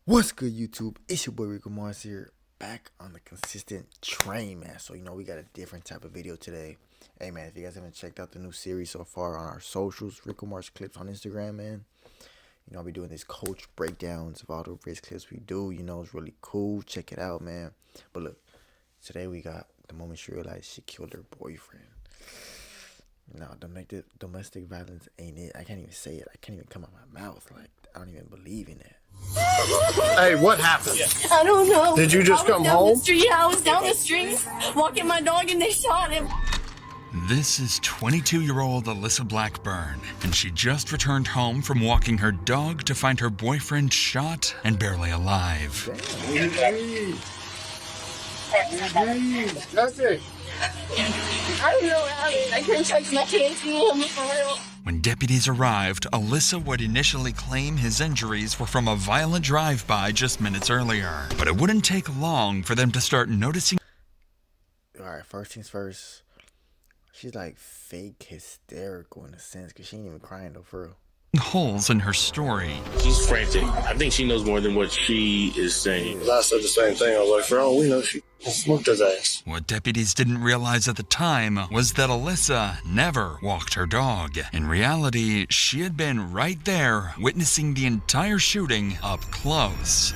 What's good, YouTube? It's your boy Rico Mars here, back on the consistent train, man. So, we got a different type of video today. Hey, man, if you guys haven't checked out the new series so far on our socials, Rico Mars Clips on Instagram, man, I'll be doing these coach breakdowns of all the VIDS clips we do. It's really cool. Check it out, man. But look, today we got the moment she realized she killed her boyfriend. No, domestic violence ain't it. I can't even say it. I can't even come out my mouth. Like, I don't even believe in it. Hey, what happened? I don't know. Did you just come home? I was down the street walking my dog and they shot him. This is 22-year-old Alyssa Blackburn, and she just returned home from walking her dog to find her boyfriend shot and barely alive. That's it. I don't know how I couldn't touch him. I can't see him for real. When deputies arrived, Alyssa would initially claim his injuries were from a violent drive-by just minutes earlier. But it wouldn't take long for them to start noticing. Alright, first things first. She's like fake hysterical in a sense, because she ain't even crying though, for real. Holes in her story. She's frantic. I think she knows more than what she is saying. I said the same thing. I was like, for all we know, she smoked his ass. What deputies didn't realize at the time was that Alyssa never walked her dog. In reality, she had been right there, witnessing the entire shooting up close.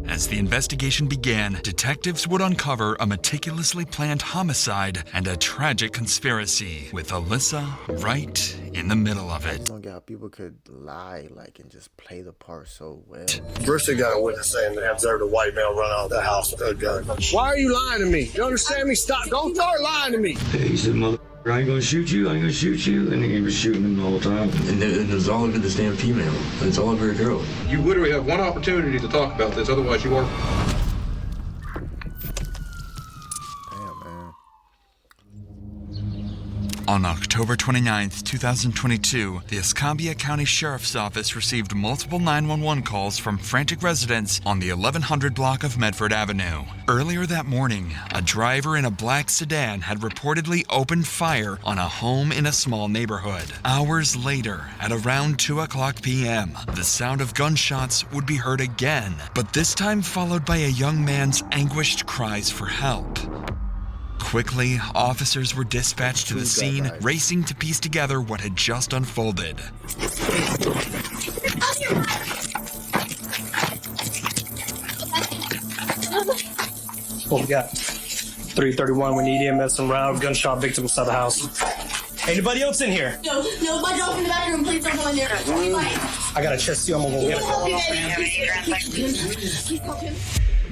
As the investigation began, detectives would uncover a meticulously planned homicide and a tragic conspiracy, with Alyssa right in the middle of it. I don't get how people could lie, and just play the part so well. First, they got a witness saying they observed a white male run out of the house with a gun. Why are you lying to me? You understand me? Stop. Don't start lying to me. He said, mother, I ain't gonna shoot you, I ain't gonna shoot you. And he was shooting him the whole time. And it was all over this damn female. It's all over a girl. You literally have one opportunity to talk about this, otherwise you are. Damn, man. On October 29, 2022, the Escambia County Sheriff's Office received multiple 911 calls from frantic residents on the 1100 block of Medford Avenue. Earlier that morning, a driver in a black sedan had reportedly opened fire on a home in a small neighborhood. Hours later, at around 2:00 p.m., the sound of gunshots would be heard again, but this time followed by a young man's anguished cries for help. Quickly, officers were dispatched to the scene, racing to piece together what had just unfolded. What we got? 331, we need EMS and round. Gunshot victim inside the house. Anybody else in here? No, my dog's in the bathroom. Please don't go in there. I got a chest too, I'm gonna go get it.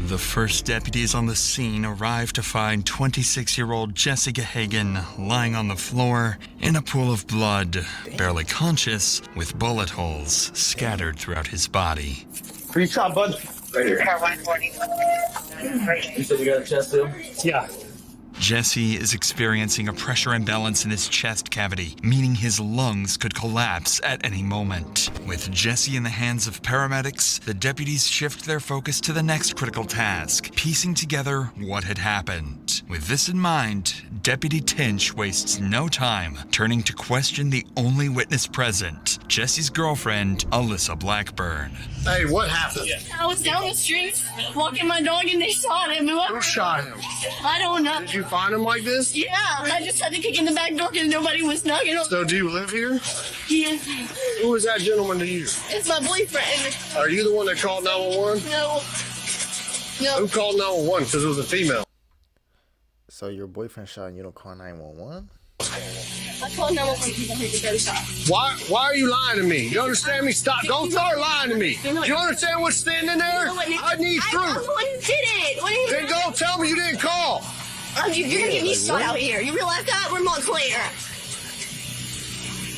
The first deputies on the scene arrived to find 26-year-old Jessica Hagan lying on the floor in a pool of blood, barely conscious, with bullet holes scattered throughout his body. Where you shot, bud? Right here. You said you got a chest too? Yeah. Jesse is experiencing a pressure imbalance in his chest cavity, meaning his lungs could collapse at any moment. With Jesse in the hands of paramedics, the deputies shift their focus to the next critical task, piecing together what had happened. With this in mind, Deputy Tinch wastes no time turning to question the only witness present, Jesse's girlfriend, Alyssa Blackburn. Hey, what happened? I was down the street walking my dog and they shot him. Who shot him? I don't know. Did you find him like this? Yeah, I just had to kick in the back door because nobody was knocking on. So do you live here? Yeah, Who is that gentleman to you? it's my boyfriend. Are you the one that called 911? No. Who called 911? Because it was a female. So your boyfriend shot and you don't call 911? I called 911 because I heard the gunshot. Why are you lying to me? You understand me? Stop. Don't start lying to me. You understand what's standing there? I need I'm proof. the one who did it. What do you Then go tell me you didn't call. You're gonna get me shot out here. You realize that? We're Montclair.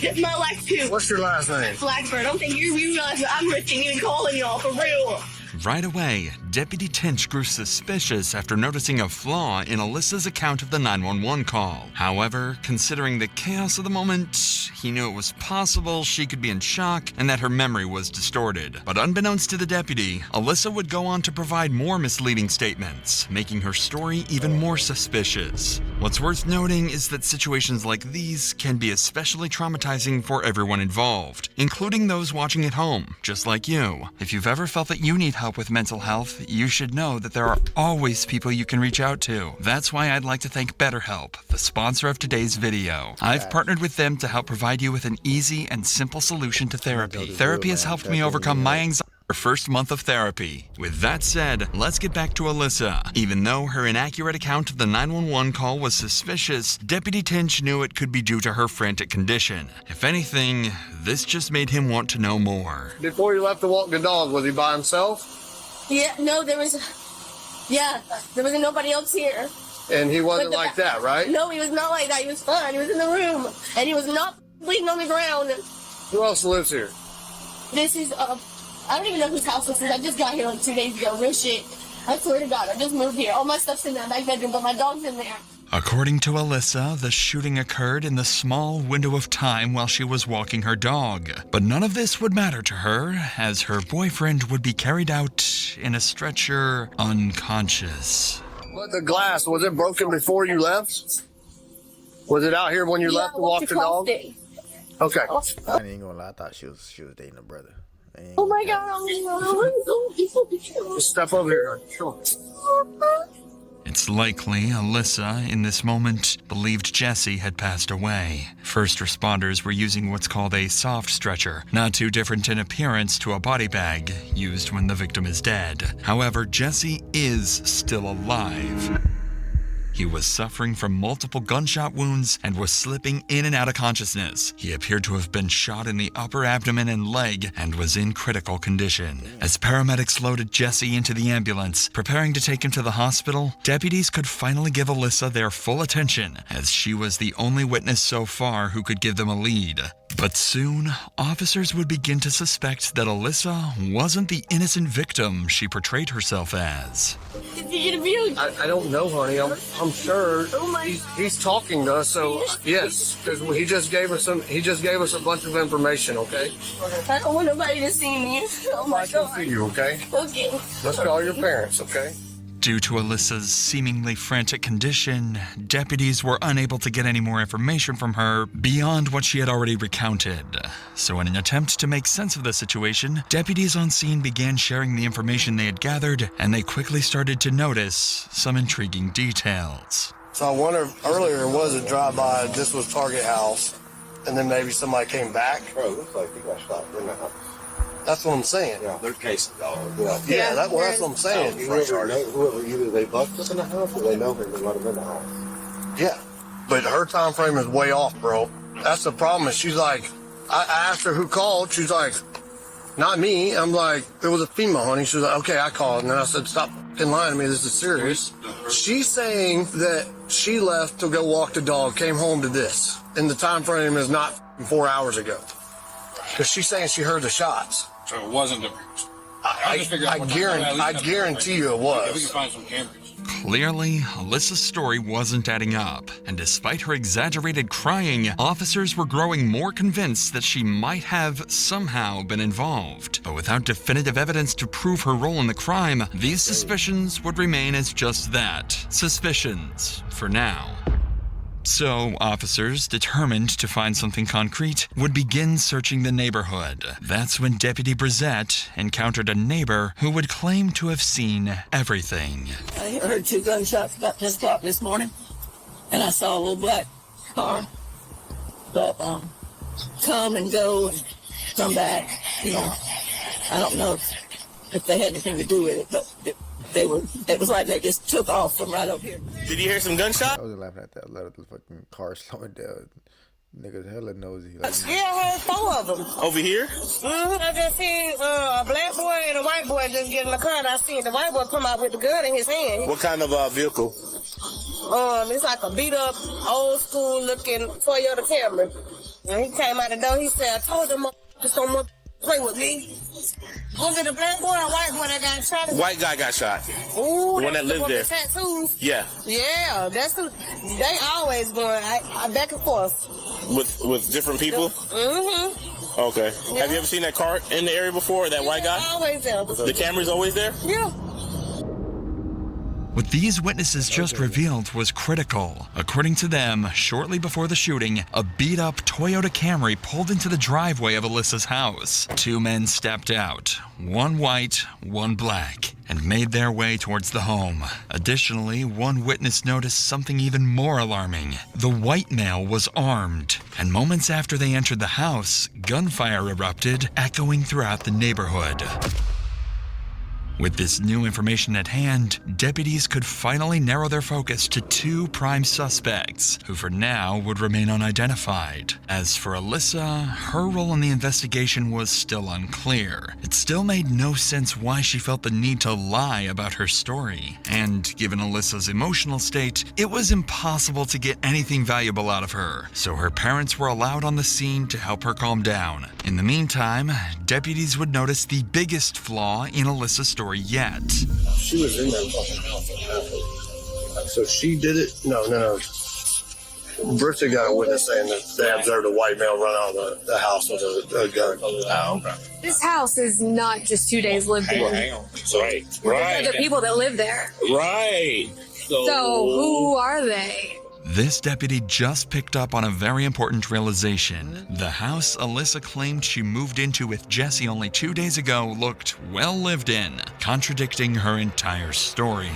It's my life too. What's your last name? Blackbird. I don't think you realize that I'm risking you and calling y'all for real. Right away, Deputy Tinch grew suspicious after noticing a flaw in Alyssa's account of the 911 call. However, considering the chaos of the moment, he knew it was possible she could be in shock and that her memory was distorted. But unbeknownst to the deputy, Alyssa would go on to provide more misleading statements, making her story even more suspicious. What's worth noting is that situations like these can be especially traumatizing for everyone involved, including those watching at home, just like you. If you've ever felt that you need help with mental health, you should know that there are always people you can reach out to. That's why I'd like to thank BetterHelp, the sponsor of today's video. I've partnered with them to help provide you with an easy and simple solution to therapy. Therapy has helped me overcome my anxiety her first month of therapy. With that said, let's get back to Alyssa. Even though her inaccurate account of the 911 call was suspicious, Deputy Tinch knew it could be due to her frantic condition. If anything, this just made him want to know more. Before you left to walk the dog, was he by himself? Yeah, no, there wasn't nobody else here. And he wasn't like that, right? No, he was not like that. He was fine. He was in the room. And he was not bleeding on the ground. Who else lives here? This is, I don't even know whose house this is. I just got here like 2 days ago. Real shit. I swear to God, I just moved here. All my stuff's in that back bedroom, but my dog's in there. According to Alyssa, the shooting occurred in the small window of time while she was walking her dog. But none of this would matter to her, as her boyfriend would be carried out in a stretcher unconscious. But the glass, was it broken before you left? Was it out here when you left to walk the dog? Okay. I ain't gonna lie, I thought she was dating a brother. Oh my God. Just step over here. Sure. It's likely Alyssa, in this moment, believed Jesse had passed away. First responders were using what's called a soft stretcher, not too different in appearance to a body bag used when the victim is dead. However, Jesse is still alive. He was suffering from multiple gunshot wounds and was slipping in and out of consciousness. He appeared to have been shot in the upper abdomen and leg and was in critical condition. As paramedics loaded Jesse into the ambulance, preparing to take him to the hospital, deputies could finally give Alyssa their full attention, as she was the only witness so far who could give them a lead. But soon, officers would begin to suspect that Alyssa wasn't the innocent victim she portrayed herself as. I don't know, honey. I'm sure he's talking to us. So yes, because he just gave us a bunch of information. Okay. I don't want nobody to see me. Oh my God. See you, okay? Okay. Let's call your parents, okay? Due to Alyssa's seemingly frantic condition, deputies were unable to get any more information from her beyond what she had already recounted. So in an attempt to make sense of the situation, deputies on scene began sharing the information they had gathered, and they quickly started to notice some intriguing details. So I wonder if earlier was a drive-by, this was Target House, and then maybe somebody came back. Bro, it looks like he got shot in the house. That's what I'm saying. Yeah, they're casing dog. Yeah, that's what I'm saying. Whoever, either they bucked us in the house or they know him and let him in the house. Yeah, but her time frame is way off, bro. That's the problem. Is she's like, I asked her who called. She's like, not me. I'm like, it was a female, honey. She's like, okay, I called. And then I said, stop fucking lying to me. This is serious. She's saying that she left to go walk the dog, came home to this. And the time frame is not 4 hours ago. Because she's saying she heard the shots. So it wasn't the... I guarantee you it was. If we can find some cameras. Clearly, Alyssa's story wasn't adding up, and despite her exaggerated crying, officers were growing more convinced that she might have somehow been involved. But without definitive evidence to prove her role in the crime, these suspicions would remain as just that, suspicions, for now. So, officers, determined to find something concrete, would begin searching the neighborhood. That's when Deputy Brissette encountered a neighbor who would claim to have seen everything. I heard 2 gunshots about 10 o'clock this morning, and I saw a little black car that come and go and come back. You know, I don't know if they had anything to do with it, but it was like they just took off from right over here. Did you hear some gunshots? I was laughing at that. A lot of the fucking cars slowing down. Niggas hella nosy. Like, Yeah, I heard 4 of them. Over here? I just seen a black boy and a white boy just get in the car, and I seen the white boy come out with the gun in his hand. What kind of vehicle? It's like a beat up, old school looking Toyota Camry. And he came out the door, he said, I told them just don't play with me. Was it a black boy or a white boy that got shot? White guy got shot. Ooh, the one that lived there. The tattoos? Yeah. Yeah, that's who. They always going back and forth. With different people? Mm-hmm. Okay. Yeah. Have you ever seen that car in the area before, that white guy? Always there. The camera's always there? Yeah. What these witnesses just revealed was critical. According to them, shortly before the shooting, a beat-up Toyota Camry pulled into the driveway of Alyssa's house. Two men stepped out, one white, one black, and made their way towards the home. Additionally, one witness noticed something even more alarming. The white male was armed, and moments after they entered the house, gunfire erupted, echoing throughout the neighborhood. With this new information at hand, deputies could finally narrow their focus to two prime suspects, who for now would remain unidentified. As for Alyssa, her role in the investigation was still unclear. It still made no sense why she felt the need to lie about her story. And given Alyssa's emotional state, it was impossible to get anything valuable out of her, so her parents were allowed on the scene to help her calm down. In the meantime, deputies would notice the biggest flaw in Alyssa's story yet. She was in that fucking house when it happened. So she did it? No. Bristol got a witness saying that they observed a white male run out of the house with a gun. Oh, okay. This house is not just 2 days lived in. Hang on. Right. There's other people that live there. Right. So who are they? This deputy just picked up on a very important realization. The house Alyssa claimed she moved into with Jesse only 2 days ago looked well lived in, contradicting her entire story.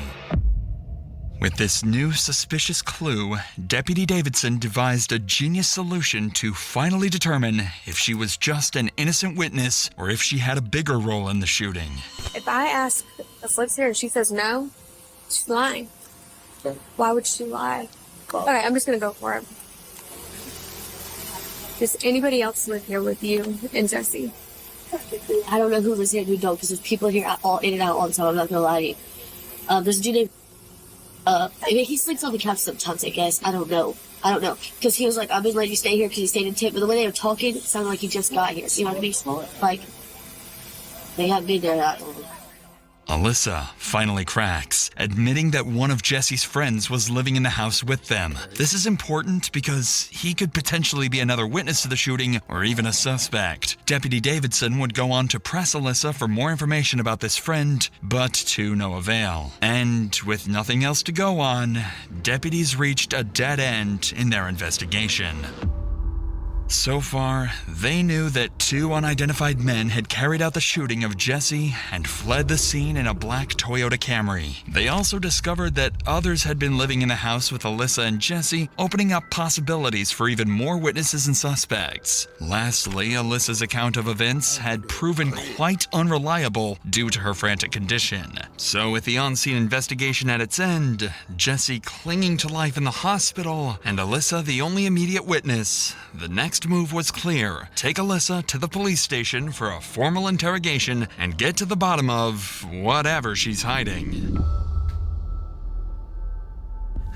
With this new suspicious clue, Deputy Davidson devised a genius solution to finally determine if she was just an innocent witness or if she had a bigger role in the shooting. If I ask if lives here and she says no, she's lying. Why would she lie? Okay, I'm just gonna go for it. Does anybody else live here with you and Jesse? I don't know who lives here and who don't, because there's people here all in and out all the time. I'm not gonna lie to you. There's a dude named, he sleeps on the couch sometimes, I guess. I don't know. Because he was like, I've been letting you stay here because he stayed in tent. But the way they were talking, it sounded like he just got here. You know what I mean? Like, they haven't been there that long. Alyssa finally cracks, admitting that one of Jesse's friends was living in the house with them. This is important because he could potentially be another witness to the shooting or even a suspect. Deputy Davidson would go on to press Alyssa for more information about this friend, but to no avail. And with nothing else to go on, deputies reached a dead end in their investigation. So far, they knew that two unidentified men had carried out the shooting of Jesse and fled the scene in a black Toyota Camry. They also discovered that others had been living in the house with Alyssa and Jesse, opening up possibilities for even more witnesses and suspects. Lastly, Alyssa's account of events had proven quite unreliable due to her frantic condition. So with the on-scene investigation at its end, Jesse clinging to life in the hospital, and Alyssa the only immediate witness, the next move was clear. Take Alyssa to the police station for a formal interrogation and get to the bottom of whatever she's hiding.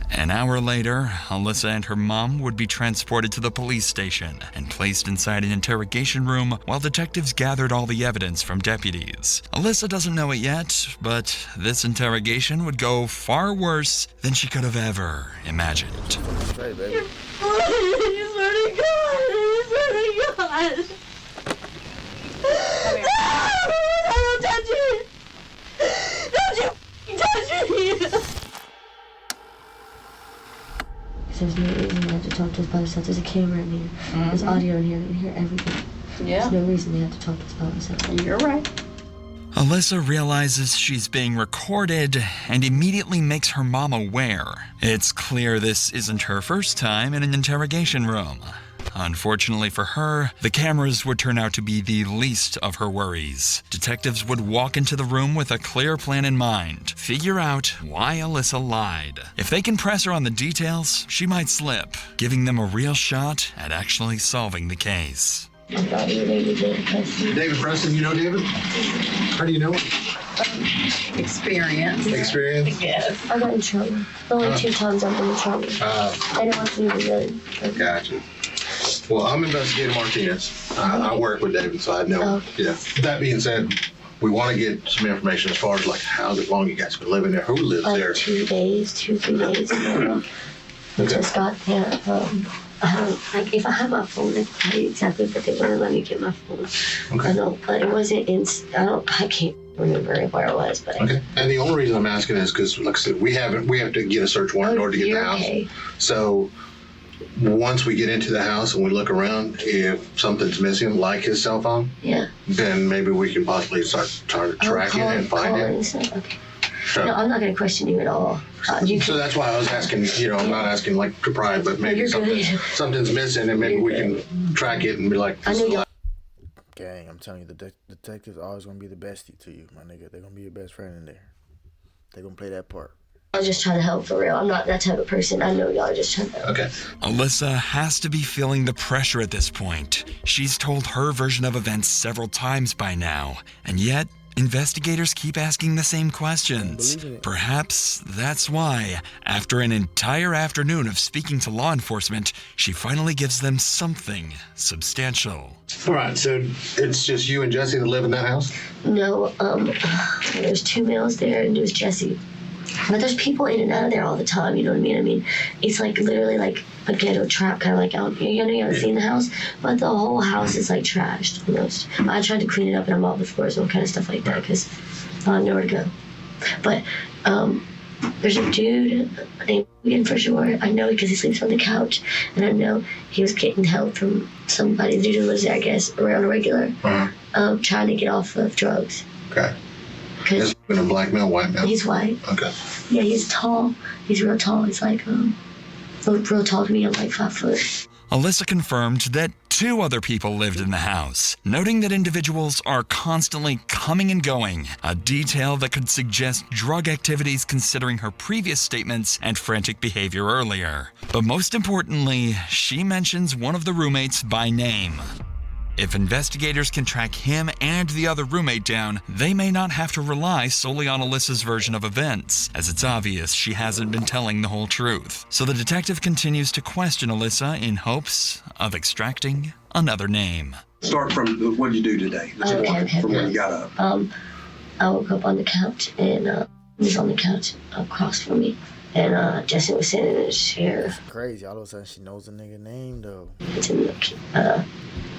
An hour later, Alyssa and her mom would be transported to the police station and placed inside an interrogation room while detectives gathered all the evidence from deputies. Alyssa doesn't know it yet, but this interrogation would go far worse than she could have ever imagined. Hey, baby. God. Don't touch me! Don't you touch me! There's no reason they have to talk to us by themselves. There's a camera in here. There's audio in here. They can hear everything. Yeah. There's no reason they have to talk to us by themselves. You're right. Alyssa realizes she's being recorded and immediately makes her mom aware. It's clear this isn't her first time in an interrogation room. Unfortunately for her, the cameras would turn out to be the least of her worries. Detectives would walk into the room with a clear plan in mind, figure out why Alyssa lied. If they can press her on the details, she might slip, giving them a real shot at actually solving the case. David Preston, you know David? How do you know him? Experience. Experience? Yes. I got in trouble. Only 2 times I've been in trouble. I didn't want to be really. Gotcha. Well, I'm investigating Martinez. I work with David, so I know. Yeah. That being said, we want to get some information as far as like how long you guys been living there, who lives there. 2 days, 2-3 days ago. I just got there. If I had my phone, I could tell you exactly, but they wouldn't let me get my phone. Okay. I know, but it wasn't I can't remember where it was, but Okay. And the only reason I'm asking is because, like I said, we have to get a search warrant in order to get the house. Okay. So once we get into the house and we look around, if something's missing, like his cell phone, Yeah. then maybe we can possibly start tracking it and find it. Okay. So, No, I'm not going to question you at all. so that's why I was asking, I'm not asking like to pry, but maybe You're good. something's missing and maybe we can track it and be like, I know y'all. Gang, I'm telling you, the detective's always gonna be the bestie to you, my nigga. They're gonna be your best friend in there. They're gonna play that part. I was just trying to help for real. I'm not that type of person. I know y'all are just trying to help. Okay. Alyssa has to be feeling the pressure at this point. She's told her version of events several times by now, and yet investigators keep asking the same questions. Perhaps that's why, after an entire afternoon of speaking to law enforcement, she finally gives them something substantial. All right, so it's just you and Jesse that live in that house? No, there's 2 males there and there's Jesse. But there's people in and out of there all the time, you know what I mean? I mean, it's like literally like a ghetto trap, kind of like out. You know, you haven't seen the house, but the whole house is like trashed almost. I tried to clean it up and I mopped the floors and kind of stuff like that because I have nowhere to go. But there's a dude named Ian for sure. I know because he sleeps on the couch, and I know he was getting help from somebody, the dude who lives there, I guess, around a regular, trying to get off of drugs. Okay. Is he a black male, white male? He's white. Okay. Yeah, he's tall. He's real tall. He's like, real tall to me. I'm like 5 foot. Alyssa confirmed that 2 other people lived in the house, noting that individuals are constantly coming and going, a detail that could suggest drug activities considering her previous statements and frantic behavior earlier. But most importantly, she mentions one of the roommates by name. If investigators can track him and the other roommate down, they may not have to rely solely on Alyssa's version of events, as it's obvious she hasn't been telling the whole truth. So the detective continues to question Alyssa in hopes of extracting another name. Start from what did you do today? From when you got up. I woke up on the couch and he was on the couch across from me. And Jesse was sitting in his chair. Crazy. All of a sudden, she knows the nigga name, though. It's in the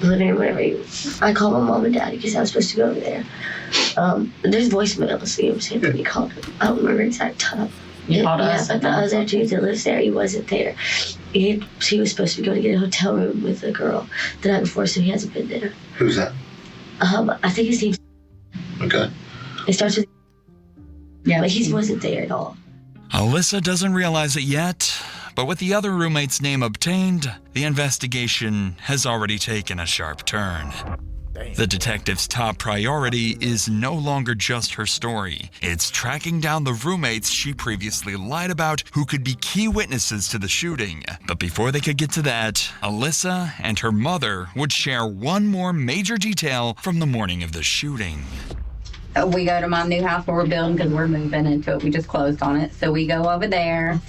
living room, whatever. I called my mom and daddy because I was supposed to go over there. There's voicemails, you know what I'm saying? But he called him. I don't remember the exact time. Yeah, but the other dude that lives there, he wasn't there. He was supposed to be going to get a hotel room with a girl the night before, so he hasn't been there. Who's that? I think his name's... Okay. It starts with... Yeah, but he wasn't there at all. Alyssa doesn't realize it yet, but with the other roommate's name obtained, the investigation has already taken a sharp turn. The detective's top priority is no longer just her story. It's tracking down the roommates she previously lied about who could be key witnesses to the shooting. But before they could get to that, Alyssa and her mother would share one more major detail from the morning of the shooting. We go to my new house where we're building because we're moving into it. We just closed on it. So we go over there.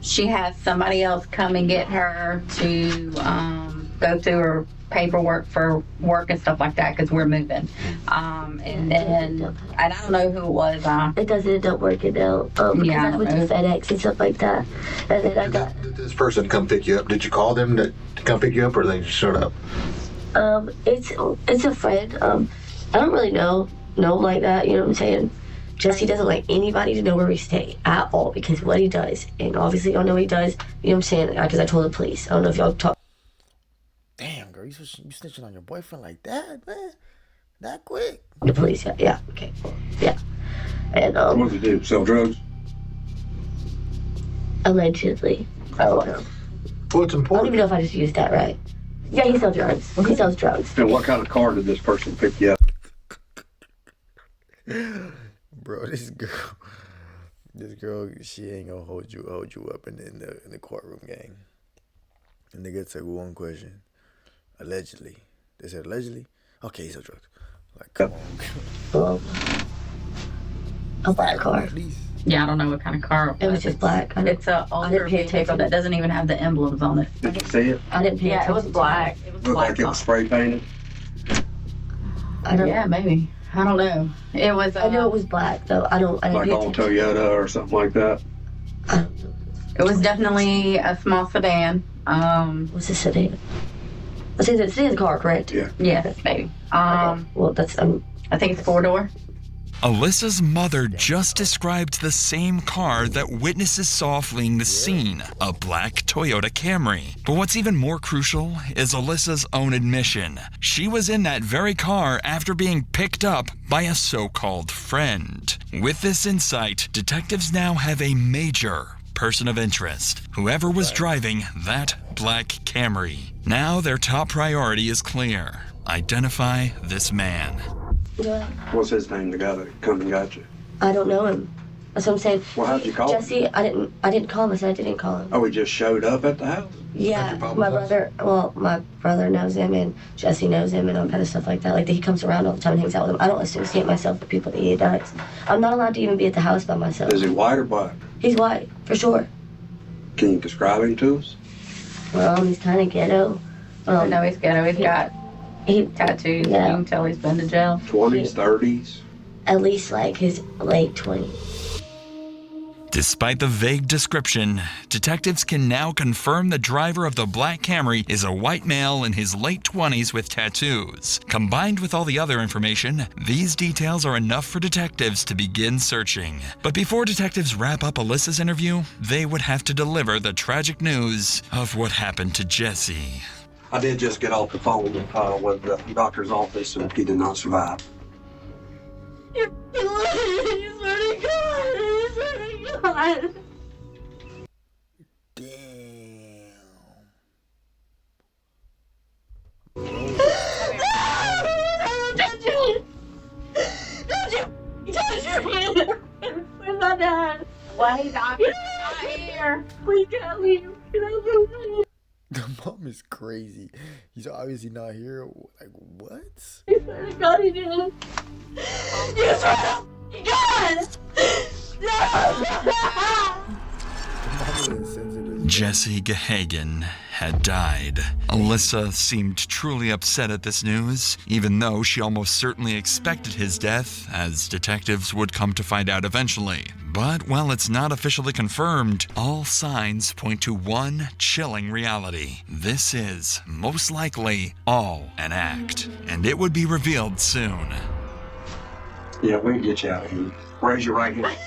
She has somebody else come and get her to go through her paperwork for work and stuff like that because we're moving. And I don't know who it was. It doesn't end up working out because I went to FedEx and stuff like that. And then I got... Did this person come pick you up? Did you call them to come pick you up or they just showed up? It's a friend. I don't really know him like that, you know what I'm saying? Jesse doesn't like anybody to know where we stay at all because what he does, and obviously y'all know what he does, you know what I'm saying? Because I told the police. I don't know if y'all talk. Damn, girl, you snitching on your boyfriend like that, man? That quick? The police, yeah, okay, yeah. And what did he do? Sell drugs? Allegedly. I don't know. What's important? I don't even know if I just used that right. Yeah, he sells drugs. He sells drugs. And what kind of car did this person pick you up? Bro, this girl, she ain't gonna hold you up in the courtroom, gang. The nigga took one question. Allegedly. They said allegedly? Okay, he sells drugs. Like, come on. A black car. Yeah, I don't know what kind of car it was. Just black. It's an older vehicle that doesn't even have the emblems on it. Did you see it? I didn't pay attention. Yeah, it was black. It was Looked black. like it was spray painted? Yeah, maybe. I don't know. It was. I know it was black though. I didn't like old Toyota or something like that. It was definitely a small sedan. What's a sedan? I think it's a car, correct? Yeah. Yes, maybe. Well, that's I think it's 4-door. Alyssa's mother just described the same car that witnesses saw fleeing the scene, a black Toyota Camry. But what's even more crucial is Alyssa's own admission. She was in that very car after being picked up by a so-called friend. With this insight, detectives now have a major person of interest, whoever was driving that black Camry. Now their top priority is clear. Identify this man. Yeah. What's his name, the guy that come and got you? I don't know him. That's what I'm saying. Well, how'd you call him? Jesse, I didn't call him. I said I didn't call him. Oh, he just showed up at the house? Yeah, my brother knows him, and Jesse knows him, and all kind of stuff like that. Like, he comes around all the time and hangs out with him. I don't associate myself with people that he does. I'm not allowed to even be at the house by myself. Is he white or black? He's white, for sure. Can you describe him to us? Well, he's kind of ghetto. I know he's ghetto. He's got tattoos. Yeah. You can tell he's been to jail. 20s, 30s? At least, like, his late 20s. Despite the vague description, detectives can now confirm the driver of the black Camry is a white male in his late 20s with tattoos. Combined with all the other information, these details are enough for detectives to begin searching. But before detectives wrap up Alyssa's interview, they would have to deliver the tragic news of what happened to Jesse. I did just get off the phone with the doctor's office, and he did not survive. You swear to God! You swear to God! Where's my dad? Why he's not here? We can't leave. The mom is crazy. He's obviously not here. Like, what? I swear to God, he did. You swear to God! Jesse Gehagen had died. Alyssa seemed truly upset at this news, even though she almost certainly expected his death, as detectives would come to find out eventually. But while it's not officially confirmed, all signs point to one chilling reality. This is, most likely, all an act, and it would be revealed soon. Yeah, we can get you out of here. Raise your right hand.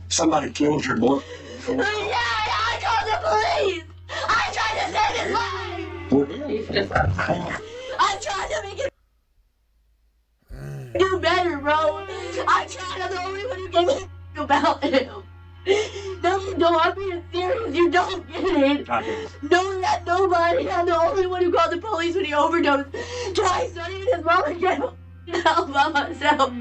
Somebody killed your boy. Yeah, I called the police! I tried to save his life! I tried to make it do better, bro. I tried. I'm the only one who gave a about him. No, I'm being serious. You don't get it. No, that nobody. I'm the only one who called the police when he overdosed. Twice, not even his mom and grandma. All by myself.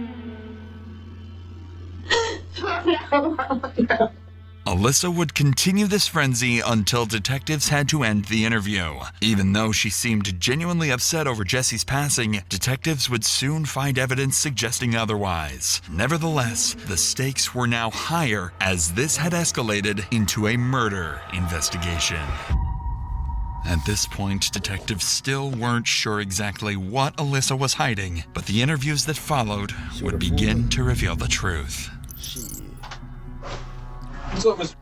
Alyssa would continue this frenzy until detectives had to end the interview. Even though she seemed genuinely upset over Jesse's passing, detectives would soon find evidence suggesting otherwise. Nevertheless, the stakes were now higher as this had escalated into a murder investigation. At this point, detectives still weren't sure exactly what Alyssa was hiding, but the interviews that followed would begin to reveal the truth. What's up, Mr.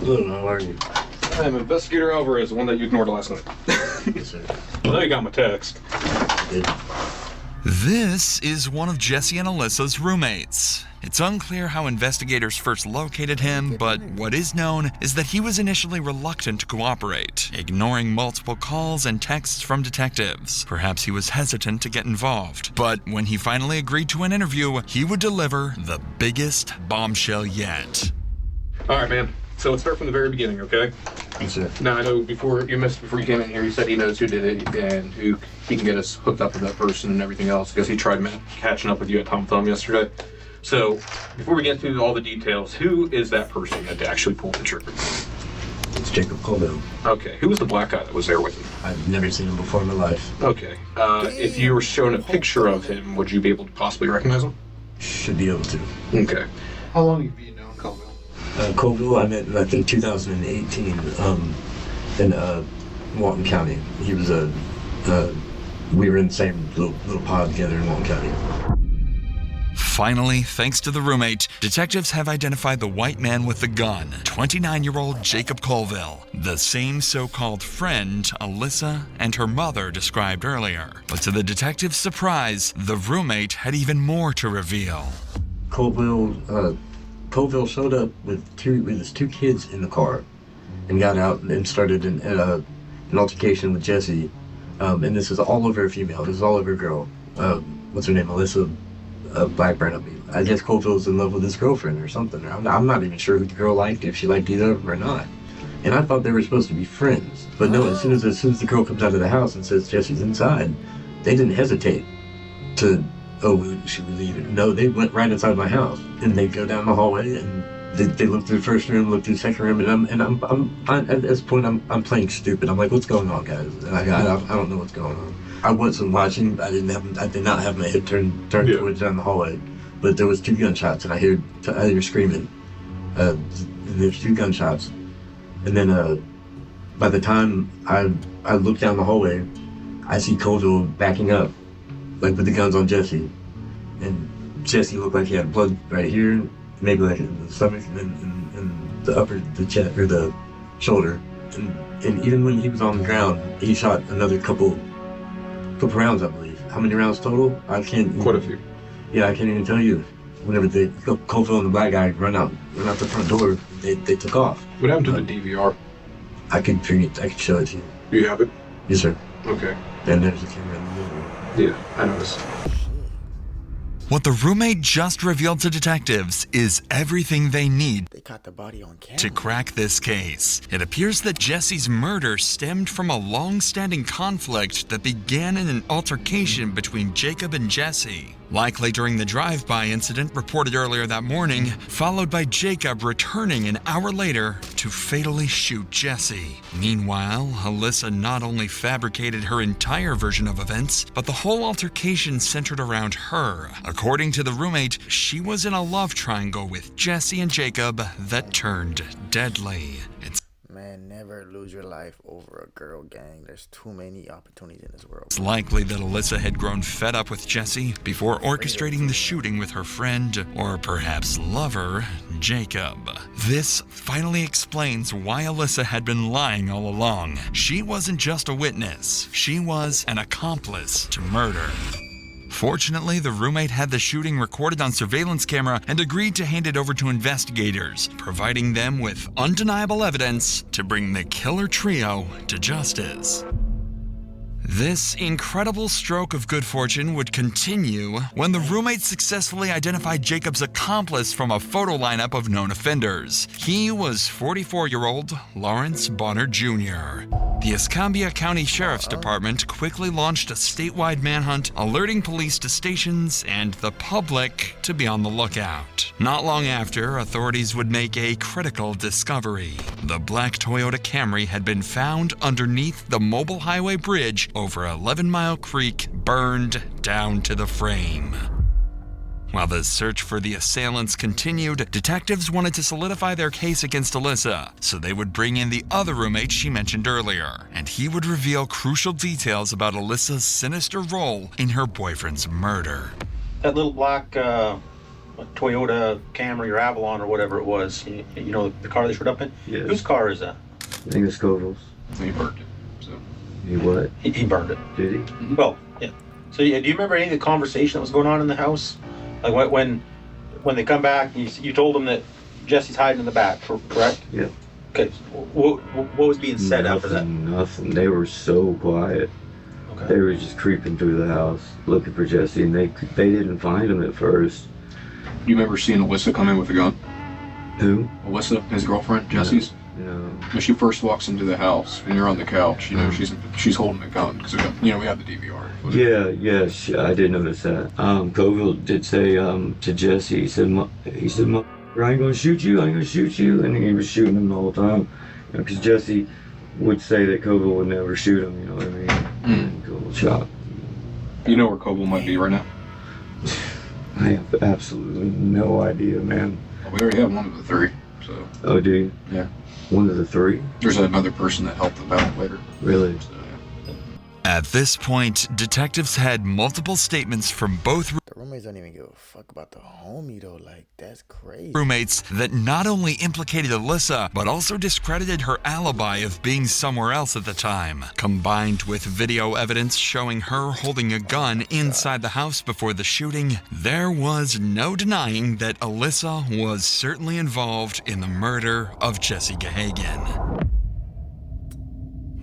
Good, how are you? I'm Investigator Alvarez, the one that you ignored last night. Yes, sir. I know you got my text. This is one of Jesse and Alyssa's roommates. It's unclear how investigators first located him, but what is known is that he was initially reluctant to cooperate, ignoring multiple calls and texts from detectives. Perhaps he was hesitant to get involved, but when he finally agreed to an interview, he would deliver the biggest bombshell yet. All right, man. So let's start from the very beginning, okay? Yes, sir. Now, I know before you came in here, you said he knows who did it and who he can get us hooked up with that person and everything else because he tried catching up with you at Tom Thumb yesterday. So before we get into all the details, who is that person that actually pulled the trigger? It's Jacob Colville. Okay. Who was the black guy that was there with him? I've never seen him before in my life. Okay. If you were shown a picture of him, would you be able to possibly recognize him? Should be able to. Okay. How long have you known Colville? Colville, I met back in 2018 in Walton County. He was we were in the same little pod together in Walton County. Finally, thanks to the roommate, detectives have identified the white man with the gun, 29-year-old Jacob Colville, the same so-called friend Alyssa and her mother described earlier. But to the detectives' surprise, the roommate had even more to reveal. Colville showed up with his two kids in the car and got out and started an altercation with Jesse. And this is all over a female. This is all over a girl. What's her name? Alyssa Blackburn. I guess Colville's in love with his girlfriend or something. I'm not even sure who the girl liked, if she liked either of them or not. And I thought they were supposed to be friends. But no, as soon as the girl comes out of the house and says Jesse's inside, they didn't hesitate to, should we leave? No, they went right inside my house. And they go down the hallway and they look through the first room, look through the second room, and I'm at this point I'm playing stupid. I'm like, what's going on, guys? And I don't know what's going on. I wasn't watching. I did not have my head turned towards down the hallway, but there was two gunshots, and I hear screaming. And there's two gunshots, and then by the time I look down the hallway, I see Colville backing up, like with the guns on Jesse, and Jesse looked like he had blood right here, maybe like in the stomach, and then in the chest or the shoulder, and even when he was on the ground, he shot another couple rounds, I believe. How many rounds total? I can't. Quite a few. Yeah, I can't even tell you. Whenever Colville and the black guy run out the front door, they took off. What happened to the DVR? I could show it to you. You have it? Yes, sir. Okay. And there's a camera in the middle. Yeah, I noticed. What the roommate just revealed to detectives is everything they need They caught the body on camera. to crack this case. It appears that Jesse's murder stemmed from a long-standing conflict that began in an altercation between Jacob and Jesse, likely during the drive-by incident reported earlier that morning, followed by Jacob returning an hour later to fatally shoot Jesse. Meanwhile, Alyssa not only fabricated her entire version of events, but the whole altercation centered around her. According to the roommate, she was in a love triangle with Jesse and Jacob that turned deadly. Man, never lose your life over a girl gang. There's too many opportunities in this world. It's likely that Alyssa had grown fed up with Jesse before orchestrating the shooting with her friend, or perhaps lover, Jacob. This finally explains why Alyssa had been lying all along. She wasn't just a witness, she was an accomplice to murder. Fortunately, the roommate had the shooting recorded on surveillance camera and agreed to hand it over to investigators, providing them with undeniable evidence to bring the killer trio to justice. This incredible stroke of good fortune would continue when the roommate successfully identified Jacob's accomplice from a photo lineup of known offenders. He was 44-year-old Lawrence Bonner Jr. The Escambia County Sheriff's Department quickly launched a statewide manhunt, alerting police to stations and the public to be on the lookout. Not long after, authorities would make a critical discovery. The black Toyota Camry had been found underneath the mobile highway bridge over 11 Mile Creek, burned down to the frame. While the search for the assailants continued, detectives wanted to solidify their case against Alyssa, so they would bring in the other roommate she mentioned earlier, and he would reveal crucial details about Alyssa's sinister role in her boyfriend's murder. That little black Toyota Camry or Avalon or whatever it was, you know, the car they showed up in? Yes. Whose car is that? I think it's Colville's. He burned it. So. He what? He burned it. Did he? Mm-hmm. Well, yeah. So do you remember any of the conversation that was going on in the house? Like when they come back, you told them that Jesse's hiding in the back, correct? Yeah. Okay. What was being said after that? Nothing. They were so quiet. Okay. They were just creeping through the house looking for Jesse, and they didn't find him at first. You remember seeing Alyssa come in with a gun? Who? Alyssa, his girlfriend, Jesse's? No. When she first walks into the house and you're on the couch, you know, she's holding a gun because we have the DVR. Yeah, I did notice that. Colville did say to Jesse, he said, I ain't gonna shoot you, and he was shooting him the whole time, because Jesse would say that Colville would never shoot him, you know what I mean? And Colville shot. You know where Colville might be right now? I have absolutely no idea, man. Well, we already have one of the three, so. Oh, do you? Yeah. One of the three? There's another person that helped them out later. Really? So, yeah. At this point, detectives had multiple statements from both. The roommates don't even give a fuck about the homie though. Like, that's crazy. Roommates that not only implicated Alyssa, but also discredited her alibi of being somewhere else at the time. Combined with video evidence showing her holding a gun inside the house before the shooting, there was no denying that Alyssa was certainly involved in the murder of Jesse Gahagan.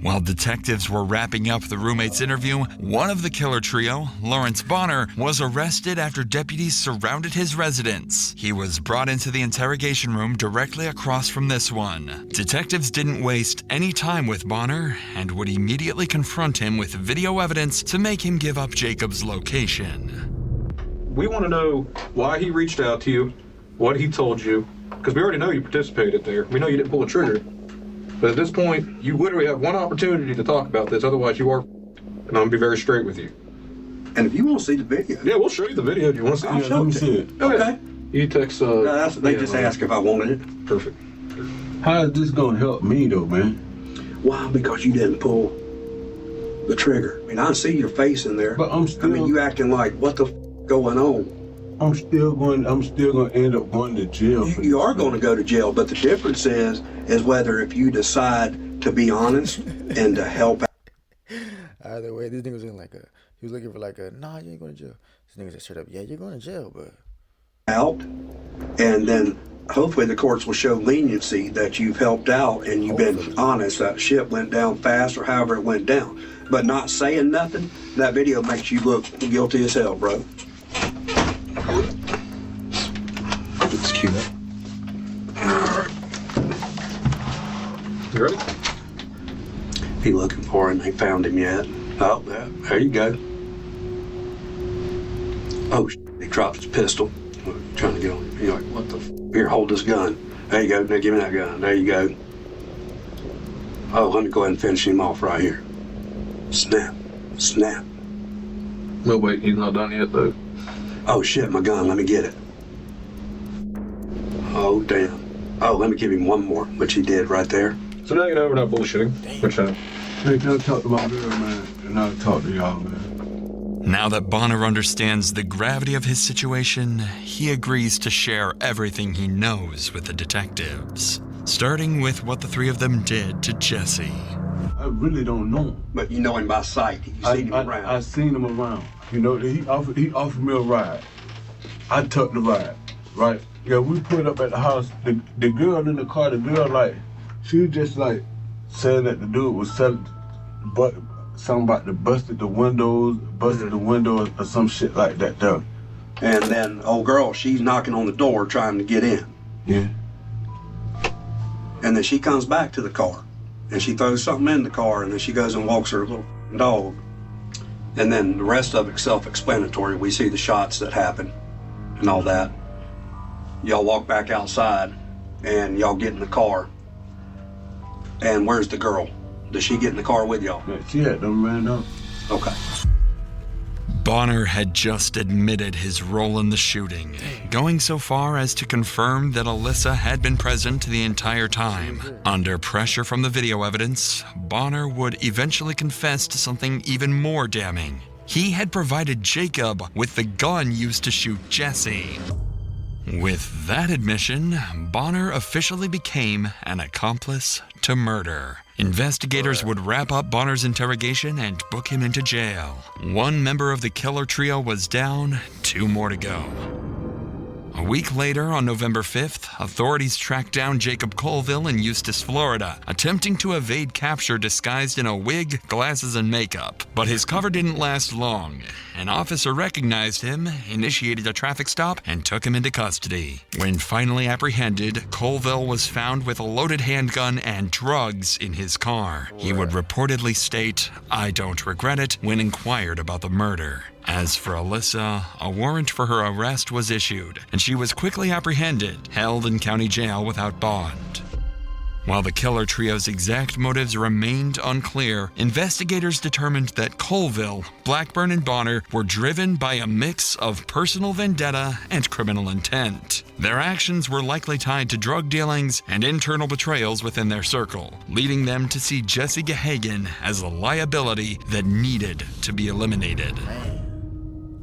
While detectives were wrapping up the roommate's interview, one of the killer trio, Lawrence Bonner, was arrested after deputies surrounded his residence. He was brought into the interrogation room directly across from this one. Detectives didn't waste any time with Bonner and would immediately confront him with video evidence to make him give up Jacob's location. We want to know why he reached out to you, what he told you, because we already know you participated there. We know you didn't pull a trigger. But at this point, you literally have one opportunity to talk about this, otherwise you are, and I'm gonna be very straight with you. And if you want to see the video, yeah, we'll show you the video. Do you want to see I'll it? show it to you. Okay. You text. No, they just asked if I wanted it. Perfect. How is this gonna help me though, man? Why? Because you didn't pull the trigger. I mean, I see your face in there. But I'm still. I mean, you acting like what the going on? I'm still gonna end up going to jail. You are going to go to jail, but the difference is whether if you decide to be honest and to help out. Either way, this nigga was in like he was looking for like nah, you ain't going to jail. This nigga said straight up, yeah, you're going to jail, but. Out, and then hopefully the courts will show leniency that you've helped out and you've been honest. That shit went down fast or however it went down. But not saying nothing, that video makes you look guilty as hell, bro. It's cute. You ready? He looking for him. They found him yet. Oh, there you go. Oh, he dropped his pistol. Trying to get on him. You're like, what the Here, hold this gun. There you go. Now give me that gun. There you go. Oh, let me go ahead and finish him off right here. Snap. Snap. No, wait, he's not done yet, though. Oh, shit, my gun. Let me get it. Oh, damn. Oh, let me give him one more, which he did right there. So now you know we're not bullshitting. Which Hey, can I talk to my girl, man? And I'll talk to y'all, man. Now that Bonner understands the gravity of his situation, he agrees to share everything he knows with the detectives, starting with what the three of them did to Jesse. I really don't know him. But you know him by sight. You've seen him around. I seen him around. You know, he offered me a ride. I took the ride, right? Yeah, we put up at the house. The girl in the car, she was just like saying that the dude was selling, but something about the busted the windows or some shit like that though. And then old girl, she's knocking on the door trying to get in. Yeah. And then she comes back to the car and she throws something in the car and then she goes and walks her little dog. And then the rest of it's self-explanatory. We see the shots that happen and all that. Y'all walk back outside and y'all get in the car. And where's the girl? Does she get in the car with y'all? Yeah, she had them ran up. Okay. Bonner had just admitted his role in the shooting, going so far as to confirm that Alyssa had been present the entire time. Under pressure from the video evidence, Bonner would eventually confess to something even more damning. He had provided Jacob with the gun used to shoot Jesse. With that admission, Bonner officially became an accomplice to murder. Investigators would wrap up Bonner's interrogation and book him into jail. One member of the killer trio was down, 2 more to go. A week later, on November 5th, authorities tracked down Jacob Colville in Eustis, Florida, attempting to evade capture disguised in a wig, glasses, and makeup. But his cover didn't last long. An officer recognized him, initiated a traffic stop, and took him into custody. When finally apprehended, Colville was found with a loaded handgun and drugs in his car. He would reportedly state, "I don't regret it," when inquired about the murder. As for Alyssa, a warrant for her arrest was issued, and she was quickly apprehended, held in county jail without bond. While the killer trio's exact motives remained unclear, investigators determined that Colville, Blackburn, and Bonner were driven by a mix of personal vendetta and criminal intent. Their actions were likely tied to drug dealings and internal betrayals within their circle, leading them to see Jesse Gahagan as a liability that needed to be eliminated.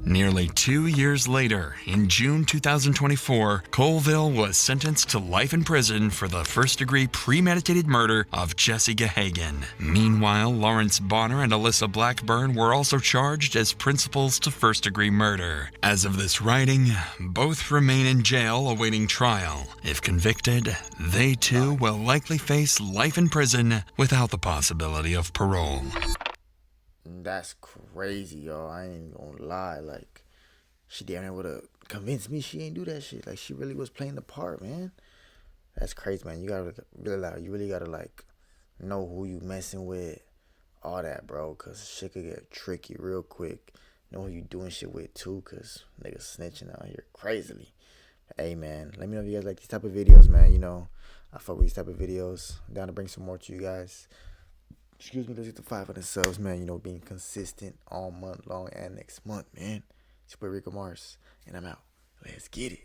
Nearly 2 years later, in June 2024, Colville was sentenced to life in prison for the first-degree premeditated murder of Jessica Hagan. Meanwhile, Lawrence Bonner and Alyssa Blackburn were also charged as principals to first-degree murder. As of this writing, both remain in jail awaiting trial. If convicted, they too will likely face life in prison without the possibility of parole. That's crazy, yo. I ain't even gonna lie. Like, she damn near would have convinced me she ain't do that shit. Like, she really was playing the part, man. That's crazy, man. You really gotta like know who you messing with, all that, bro. Cause shit could get tricky real quick. Know who you doing shit with too, cause niggas snitching out here crazily. Hey, man, let me know if you guys like these type of videos, man. You know, I fuck with these type of videos. I'm down to bring some more to you guys. Excuse me, let's get to 500 subs, man. You know, being consistent all month long and next month, man. It's your boy Rico Mars, and I'm out. Let's get it.